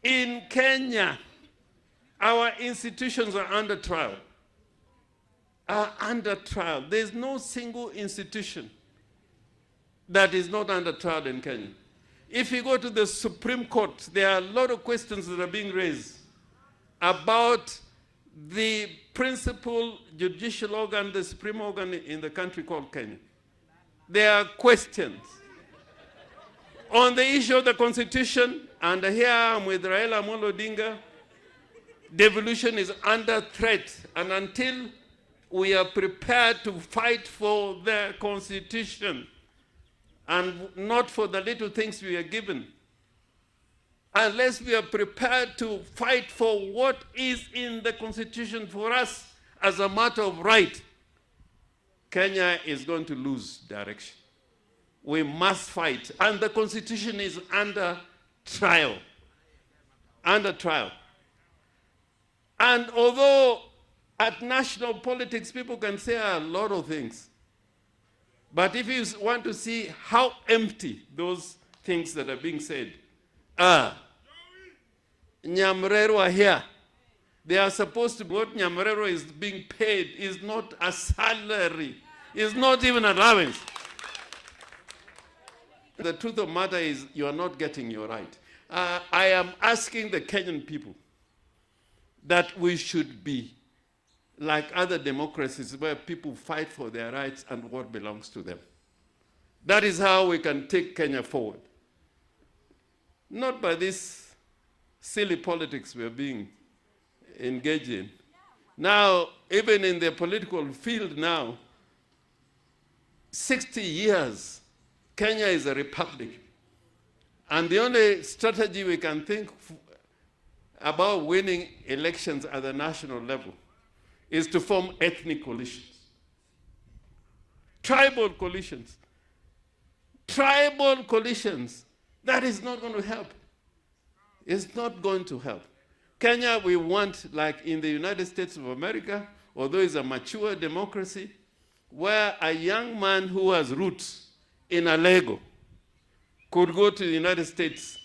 In Kenya, our institutions are under trial. There's no single institution that is not under trial in Kenya. If you go to the Supreme Court, there are a lot of questions that are being raised about the principal judicial organ, the supreme organ in the country called Kenya. There are questions on the issue of the Constitution, and here I'm with Raila Amolo Odinga. Devolution is under threat, and until we are prepared to fight for the Constitution and not for the little things we are given, unless we are prepared to fight for what is in the Constitution for us as a matter of right, Kenya is going to lose direction. We must fight. And the Constitution is under trial. Under trial. And although at national politics people can say a lot of things, but if you want to see how empty those things that are being said are, Nyamrero are here. They are supposed to, what Nyamrero is being paid is not a salary. It's not even allowance. The truth of the matter is you are not getting your right. I am asking the Kenyan people that we should be like other democracies where people fight for their rights and what belongs to them. That is how we can take Kenya forward. Not by this silly politics we are being engaged in. Now, even in the political field now, 60 years, Kenya is a republic. And the only strategy we can think about winning elections at the national level is to form ethnic coalitions. Tribal coalitions. Tribal coalitions. That is not going to help. It's not going to help. Kenya, we want, like in the United States of America, although it's a mature democracy, where a young man who has roots in a Lego could go to the United States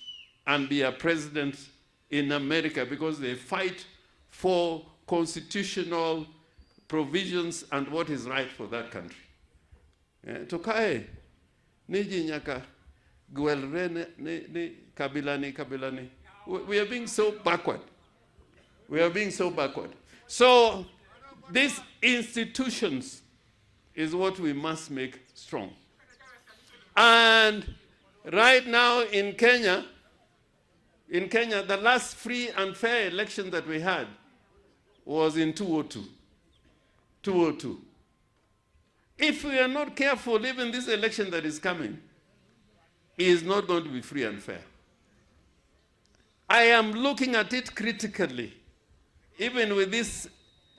and be a president in America because they fight for constitutional provisions and what is right for that country. Tokae, niji nyaka gwelre ni kabilani. We are being so backward. We are being so backward. So these institutions is what we must make strong. And right now in Kenya, the last free and fair election that we had was in 2002. 2002. If we are not careful, even this election that is coming is not going to be free and fair. I am looking at it critically. Even with this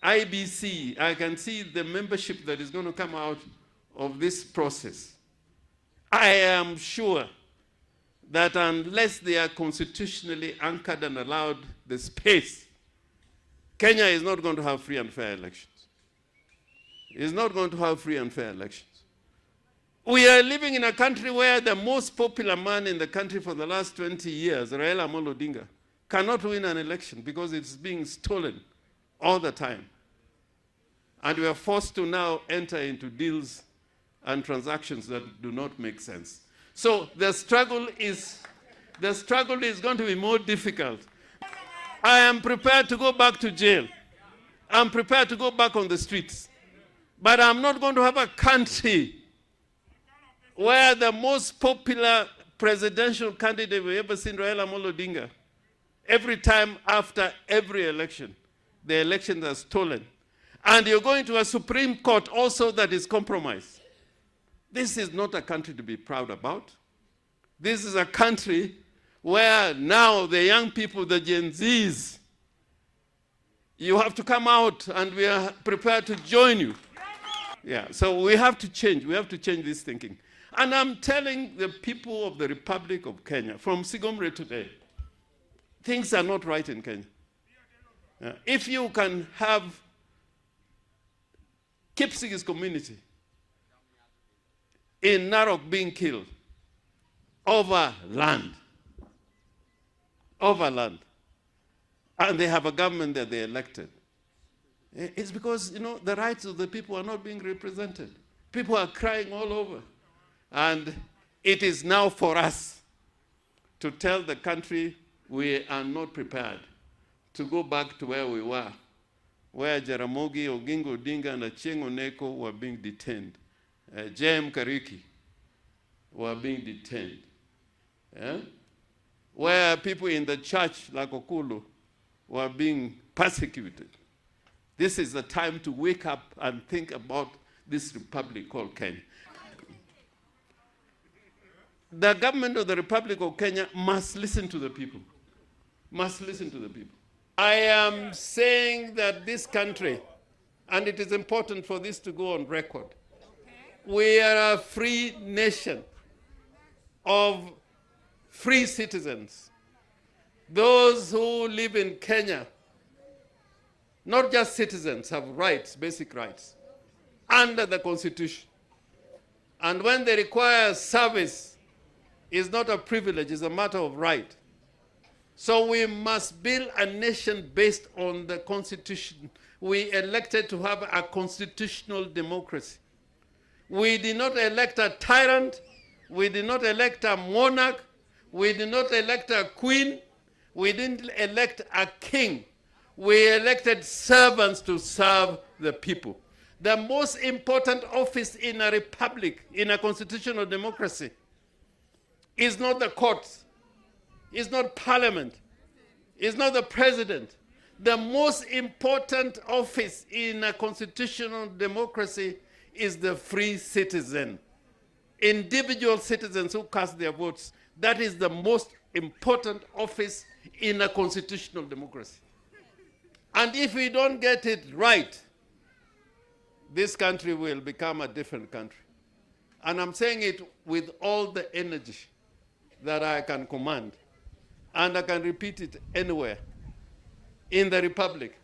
IBC, I can see the membership that is going to come out of this process. I am sure that unless they are constitutionally anchored and allowed the space, Kenya is not going to have free and fair elections. It's not going to have free and fair elections. We are living in a country where the most popular man in the country for the last 20 years, Raila Amolo Odinga, cannot win an election because it's being stolen all the time. And we are forced to now enter into deals and transactions that do not make sense. So the struggle is going to be more difficult. I am prepared to go back to jail. I'm prepared to go back on the streets. But I'm not going to have a country where the most popular presidential candidate we've ever seen, Raila Amolo Odinga, every time after every election, the elections are stolen. And you're going to a Supreme Court also that is compromised. This is not a country to be proud about. This is a country where now the young people, the Gen Zs, you have to come out and we are prepared to join you. Yeah, so we have to change. We have to change this thinking. And I'm telling the people of the Republic of Kenya, from Sigomre today, things are not right in Kenya. If you can have Kipsigis community in Narok being killed over land, overland, and they have a government that they elected. It's because, the rights of the people are not being represented. People are crying all over. And it is now for us to tell the country we are not prepared to go back to where we were, where Jaramogi, Oginga Odinga, and Achieng' Oneko were being detained. J.M. Kariki were being detained. Yeah? Where people in the church, like Okulu, were being persecuted. This is the time to wake up and think about this republic called Kenya. The government of the Republic of Kenya must listen to the people. Must listen to the people. I am saying that this country, and it is important for this to go on record, we are a free nation of free citizens. Those who live in Kenya, not just citizens, have rights, basic rights, under the Constitution. And when they require service, it's not a privilege, it's a matter of right. So we must build a nation based on the Constitution. We elected to have a constitutional democracy. We did not elect a tyrant. We did not elect a monarch. We did not elect a queen. We didn't elect a king. We elected servants to serve the people. The most important office in a republic, in a constitutional democracy, is not the courts. It's not parliament. It's not the president. The most important office in a constitutional democracy is the free citizen. Individual citizens who cast their votes. That is the most important office in a constitutional democracy. And if we don't get it right, this country will become a different country. And I'm saying it with all the energy that I can command. And I can repeat it anywhere in the Republic.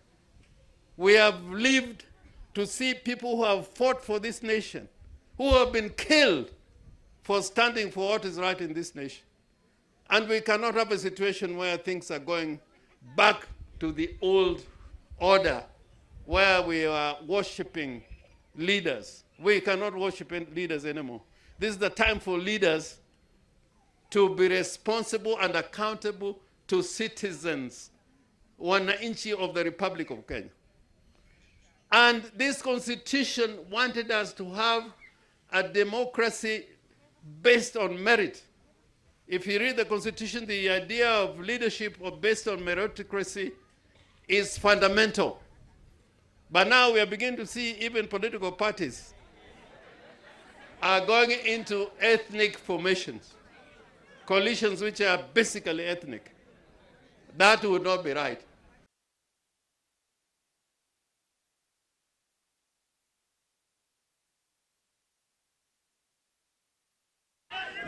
We have lived to see people who have fought for this nation, who have been killed for standing for what is right in this nation. And we cannot have a situation where things are going back to the old order, where we are worshiping leaders. We cannot worship leaders anymore. This is the time for leaders to be responsible and accountable to citizens, wananchi of the Republic of Kenya. And this constitution wanted us to have a democracy based on merit. If you read the constitution, the idea of leadership based on meritocracy is fundamental. But now we are beginning to see even political parties are going into ethnic formations, coalitions which are basically ethnic. That would not be right.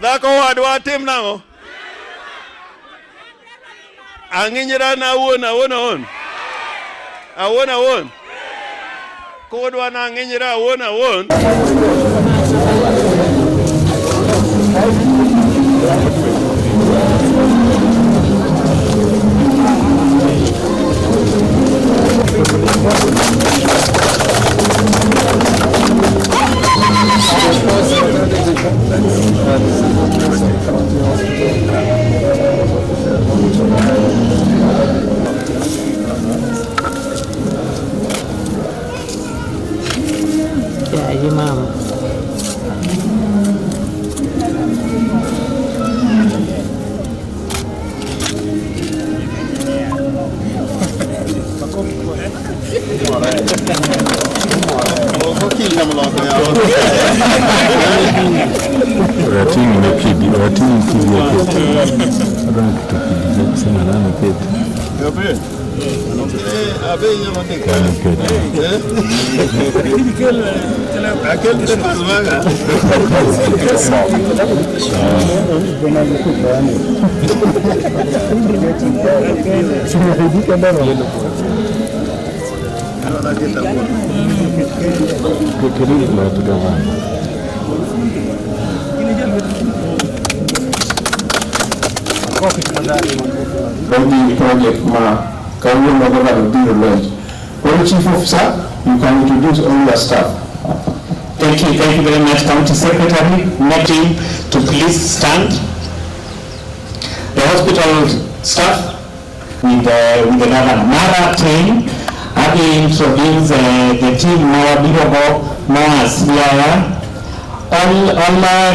Dako wadwa tim nango. Anginyira na awon. Awon. Kodwa na anginyira awon. Ya, mama. project Chief Officer, you can introduce all your staff. Thank you very much, County Secretary. Team to please stand. The hospital staff with the governor. Mara team, I will introduce the team Mara Birobo, Mara Siaya. All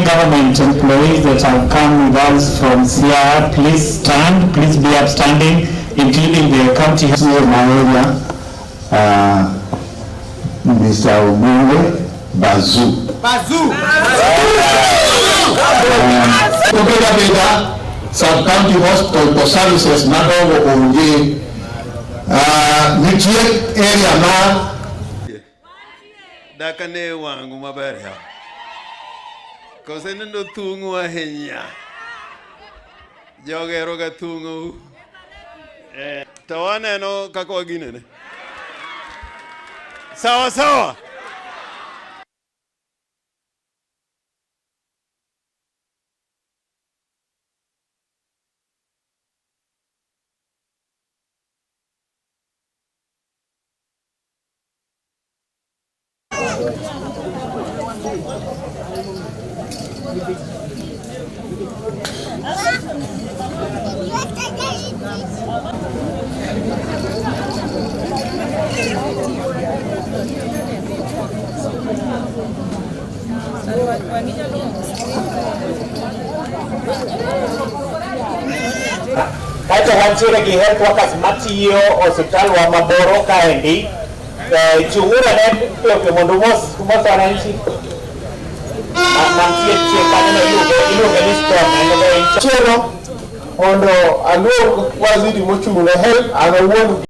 government employees that have come with us from Siaya, please stand, please be upstanding, including the county health area. Mr. Orengo, Bazoo. Sub-county hospital for services, Nadogo Onge, area na. Dakane wangu maberha. Kosene ndo tungu wa henya. Jogero ga tungu. Tawana no kako ginene. Sawa. Kaito wanchire ki health workers matiyo hospital wa Maboro kaendi chungura ne pio mondo mos wananchi mantie chekana na iluge liston ene chero mondo aluog waziri mochungo health ana wuon